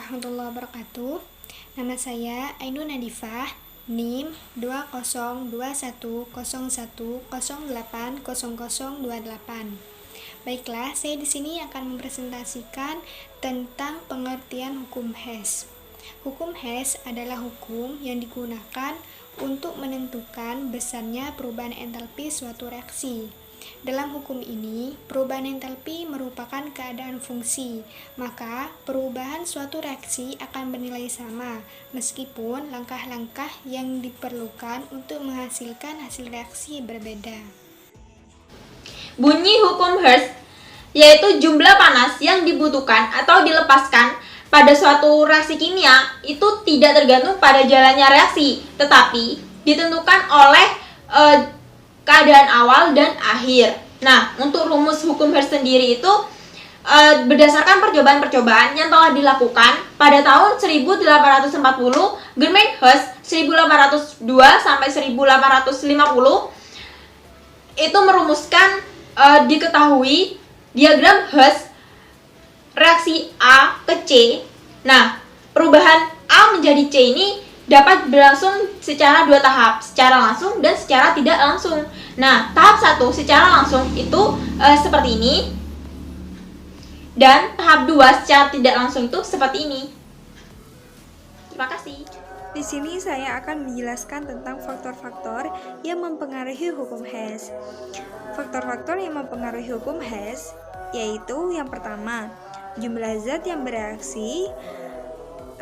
warahmatullahi wabarakatuh. Nama saya Ainun Nadifah, NIM 202101080028. Baiklah, saya di sini akan mempresentasikan tentang pengertian hukum Hess. Hukum Hess adalah hukum yang digunakan untuk menentukan besarnya perubahan entalpi suatu reaksi. Dalam hukum ini, perubahan entalpi merupakan keadaan fungsi, maka perubahan suatu reaksi akan bernilai sama, meskipun langkah-langkah yang diperlukan untuk menghasilkan hasil reaksi berbeda. Bunyi hukum Hess yaitu jumlah panas yang dibutuhkan atau dilepaskan pada suatu reaksi kimia itu tidak tergantung pada jalannya reaksi, tetapi ditentukan oleh keadaan awal dan akhir. Nah, untuk rumus hukum Hess sendiri itu berdasarkan percobaan-percobaan yang telah dilakukan pada tahun 1840, Germain Hess 1802 sampai 1850 itu merumuskan diketahui diagram Hess reaksi A ke C. Nah, perubahan A menjadi C ini dapat berlangsung secara dua tahap, secara langsung dan secara tidak langsung. Nah, tahap 1 secara langsung itu seperti ini, dan tahap 2 secara tidak langsung itu seperti ini. Terima kasih. Di sini saya akan menjelaskan tentang faktor-faktor yang mempengaruhi hukum Hess. Faktor-faktor yang mempengaruhi hukum Hess yaitu yang pertama, jumlah zat yang bereaksi.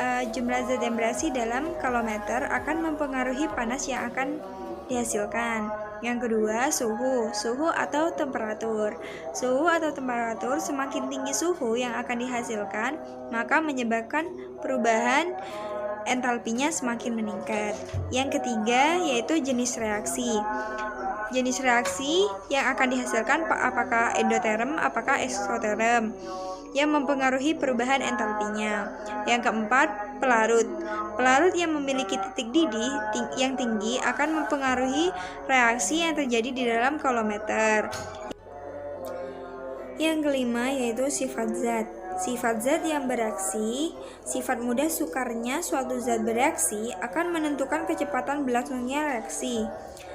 Jumlah zat yang bereaksi dalam kalometer akan mempengaruhi panas yang akan dihasilkan. Yang kedua, suhu atau temperatur. Suhu atau temperatur, semakin tinggi suhu yang akan dihasilkan, maka menyebabkan perubahan entalpinya semakin meningkat. Yang ketiga, yaitu jenis reaksi. Jenis reaksi yang akan dihasilkan apakah endoterm, apakah eksoterm, yang mempengaruhi perubahan entalpinya. Yang keempat, pelarut. Pelarut yang memiliki titik didih yang tinggi akan mempengaruhi reaksi yang terjadi di dalam kalometer. Yang kelima yaitu sifat zat. Sifat zat yang bereaksi, sifat mudah sukarnya suatu zat bereaksi akan menentukan kecepatan berlangsungnya reaksi.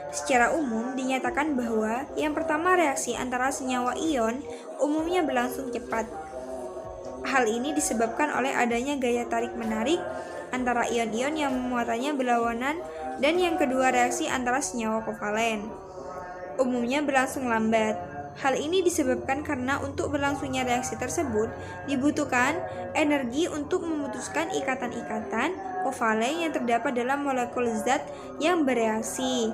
Secara umum dinyatakan bahwa yang pertama, reaksi antara senyawa ion umumnya berlangsung cepat. Hal ini disebabkan oleh adanya gaya tarik-menarik antara ion-ion yang muatannya berlawanan, dan yang kedua, reaksi antara senyawa kovalen umumnya berlangsung lambat. Hal ini disebabkan karena untuk berlangsungnya reaksi tersebut dibutuhkan energi untuk memutuskan ikatan-ikatan kovalen yang terdapat dalam molekul zat yang bereaksi.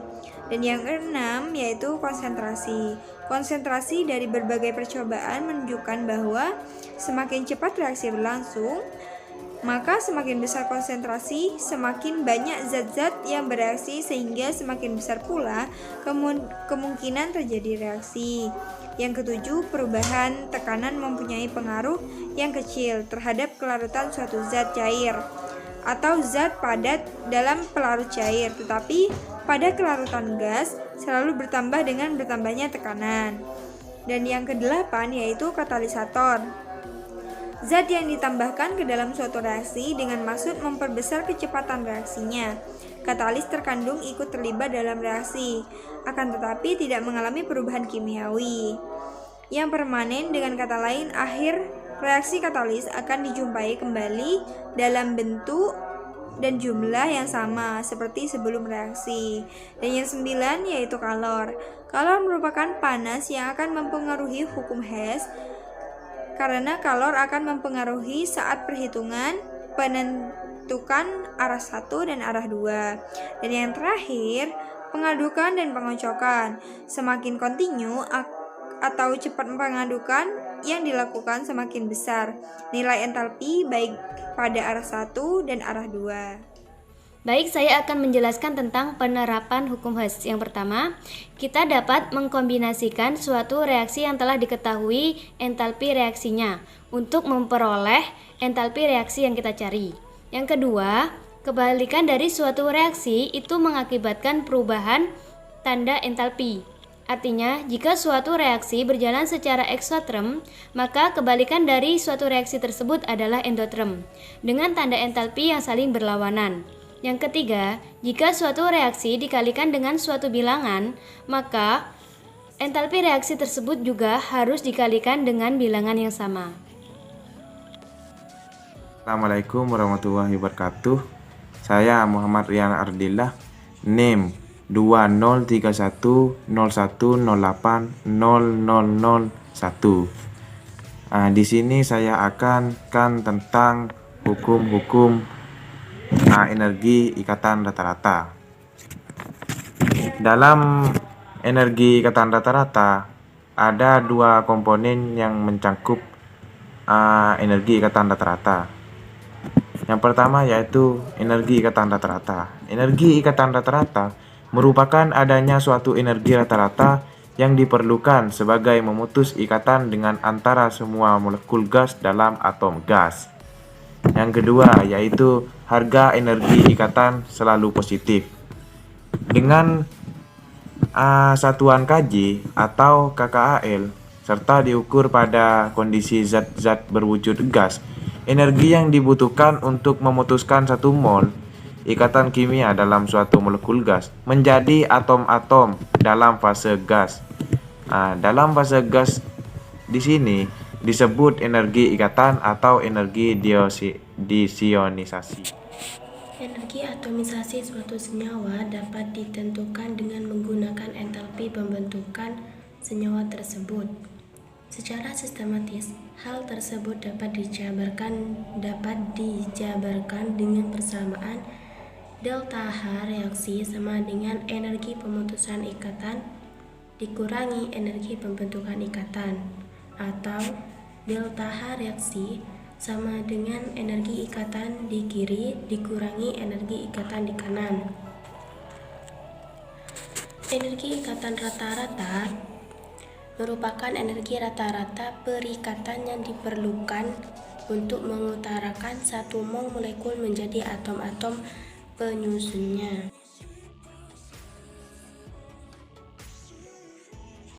Dan yang keenam yaitu konsentrasi. Konsentrasi dari berbagai percobaan menunjukkan bahwa semakin cepat reaksi berlangsung, maka semakin besar konsentrasi, semakin banyak zat-zat yang bereaksi, sehingga semakin besar pula kemungkinan terjadi reaksi. Yang ketujuh, perubahan tekanan mempunyai pengaruh yang kecil terhadap kelarutan suatu zat cair atau zat padat dalam pelarut cair, tetapi pada kelarutan gas selalu bertambah dengan bertambahnya tekanan. Dan yang kedelapan yaitu katalisator. Zat yang ditambahkan ke dalam suatu reaksi dengan maksud memperbesar kecepatan reaksinya. Katalis terkandung ikut terlibat dalam reaksi, akan tetapi tidak mengalami perubahan kimiawi yang permanen. Dengan kata lain, akhir reaksi katalis akan dijumpai kembali dalam bentuk dan jumlah yang sama seperti sebelum reaksi. Dan yang 9 yaitu kalor. Kalor merupakan panas yang akan mempengaruhi hukum Hess, karena kalor akan mempengaruhi saat perhitungan penentukan arah 1 dan arah 2. Dan yang terakhir, pengadukan dan pengocokan. Semakin kontinu atau cepat pengadukan yang dilakukan, semakin besar nilai entalpi baik pada arah 1 dan arah 2. Baik, saya akan menjelaskan tentang penerapan hukum Hess. Yang pertama, kita dapat mengkombinasikan suatu reaksi yang telah diketahui entalpi reaksinya untuk memperoleh entalpi reaksi yang kita cari. Yang kedua, kebalikan dari suatu reaksi itu mengakibatkan perubahan tanda entalpi. Artinya, jika suatu reaksi berjalan secara eksoterm, maka kebalikan dari suatu reaksi tersebut adalah endoterm, dengan tanda entalpi yang saling berlawanan. Yang ketiga, jika suatu reaksi dikalikan dengan suatu bilangan, maka entalpi reaksi tersebut juga harus dikalikan dengan bilangan yang sama. Assalamualaikum warahmatullahi wabarakatuh. Saya Muhammad Rian Ardillah, NIM 203101080001. Di sini saya akan tentang hukum-hukum energi ikatan rata-rata. Dalam energi ikatan rata-rata ada dua komponen yang mencangkup energi ikatan rata-rata. Yang pertama yaitu energi ikatan rata-rata. Energi ikatan rata-rata merupakan adanya suatu energi rata-rata yang diperlukan sebagai memutus ikatan dengan antara semua molekul gas dalam atom gas. Yang kedua yaitu harga energi ikatan selalu positif. Dengan satuan kJ atau KKAL serta diukur pada kondisi zat-zat berwujud gas, energi yang dibutuhkan untuk memutuskan 1 mol ikatan kimia dalam suatu molekul gas menjadi atom-atom dalam fase gas. Dalam fase gas di sini disebut energi ikatan atau energi disionisasi. Energi atomisasi suatu senyawa dapat ditentukan dengan menggunakan entalpi pembentukan senyawa tersebut. Secara sistematis, hal tersebut dapat dijabarkan dengan persamaan delta H reaksi sama dengan energi pemutusan ikatan dikurangi energi pembentukan ikatan, atau delta H reaksi sama dengan energi ikatan di kiri dikurangi energi ikatan di kanan. Energi ikatan rata-rata merupakan energi rata-rata perikatan yang diperlukan untuk mengutarakan 1 mol molekul menjadi atom-atom penyusunnya.